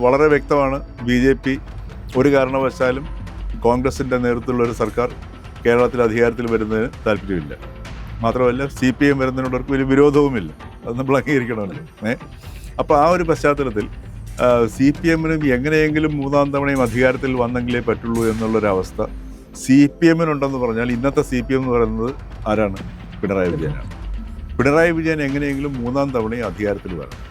വളരെ വ്യക്തമാണ്, ബി.ജെ.പി. ഒരു കാരണവശാലും കോൺഗ്രസിൻ്റെ നേതൃത്വത്തിലുള്ള ഒരു സർക്കാർ കേരളത്തിൽ അധികാരത്തിൽ വരുന്നതിന് താല്പര്യമില്ല. മാത്രമല്ല CPM വരുന്നതിനോടൊക്കെ ഒരു വിരോധവുമില്ല. അത് നമ്മൾ അംഗീകരിക്കണമല്ലോ. അപ്പോൾ ആ ഒരു പശ്ചാത്തലത്തിൽ CPM-നും എങ്ങനെയെങ്കിലും മൂന്നാം തവണയും അധികാരത്തിൽ വന്നെങ്കിലേ പറ്റുള്ളൂ എന്നുള്ളൊരവസ്ഥ CPM-നുണ്ടെന്ന് പറഞ്ഞാൽ ഇന്നത്തെ CPM എന്ന് പറയുന്നത് ആരാണ്? പിണറായി വിജയനാണ്. പിണറായി വിജയൻ എങ്ങനെയെങ്കിലും മൂന്നാം തവണയും അധികാരത്തിൽ വരണം.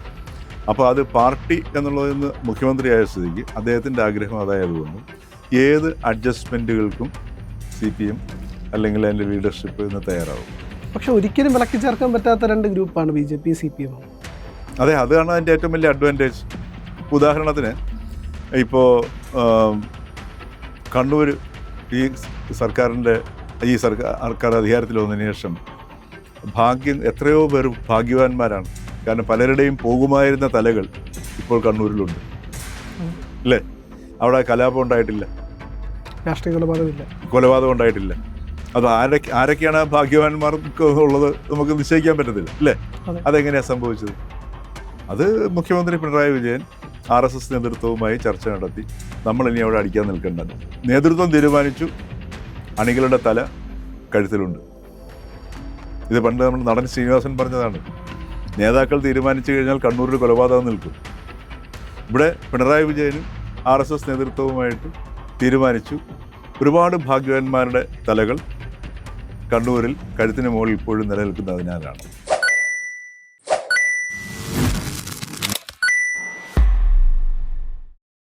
അപ്പോൾ അത് പാർട്ടി എന്നുള്ളതിൽ നിന്ന് മുഖ്യമന്ത്രിയായ സ്ഥിതിക്ക് അദ്ദേഹത്തിൻ്റെ ആഗ്രഹം അതായതുകൊണ്ടും ഏത് അഡ്ജസ്റ്റ്മെൻറ്റുകൾക്കും CPM അല്ലെങ്കിൽ അതിൻ്റെ ലീഡർഷിപ്പ് ഇന്ന് തയ്യാറാവും. പക്ഷെ ഒരിക്കലും വിളക്കി ചേർക്കാൻ പറ്റാത്ത രണ്ട് ഗ്രൂപ്പാണ് BJP CPM. അതെ, അതാണ് അതിൻ്റെ ഏറ്റവും വലിയ അഡ്വാൻറ്റേജ്. ഉദാഹരണത്തിന് ഇപ്പോൾ കണ്ണൂർ ഈ സർക്കാർ അധികാരത്തിൽ വന്നതിന് ശേഷം എത്രയോ പേർ ഭാഗ്യവാന്മാരാണ്. കാരണം പലരുടെയും പോകുമായിരുന്ന തലകൾ ഇപ്പോൾ കണ്ണൂരിലുണ്ട്, അല്ലേ? അവിടെ കലാപം ഉണ്ടായിട്ടില്ല, രാഷ്ട്രീയ കൊലപാതകം ഉണ്ടായിട്ടില്ല. അത് ആരൊക്കെയാണ് ഭാഗ്യവാന്മാർക്ക് ഉള്ളത് നമുക്ക് നിശ്ചയിക്കാൻ പറ്റത്തില്ല, അല്ലേ? അതെങ്ങനെയാണ് സംഭവിച്ചത്? അത് മുഖ്യമന്ത്രി പിണറായി വിജയൻ RSS നേതൃത്വവുമായി ചർച്ച നടത്തി, നമ്മളിനി അവിടെ അടിക്കാൻ നിൽക്കേണ്ടത്. നേതൃത്വം തീരുമാനിച്ചു, അണികളുടെ തല കഴുത്തിലുണ്ട്. ഇത് പണ്ട് നമ്മൾ നടൻ ശ്രീനിവാസൻ പറഞ്ഞതാണ്. നേതാക്കൾ തീരുമാനിച്ചു കഴിഞ്ഞാൽ കണ്ണൂരിൽ കൊലപാതകം നിൽക്കും. ഇവിടെ പിണറായി വിജയനും RSS നേതൃത്വവുമായിട്ട് തീരുമാനിച്ചു, ഒരുപാട് ഭാഗ്യവാന്മാരുടെ തലകൾ കണ്ണൂരിൽ കഴുത്തിന് മുകളിൽ ഇപ്പോഴും നിലനിൽക്കുന്നതിനാലാണ്.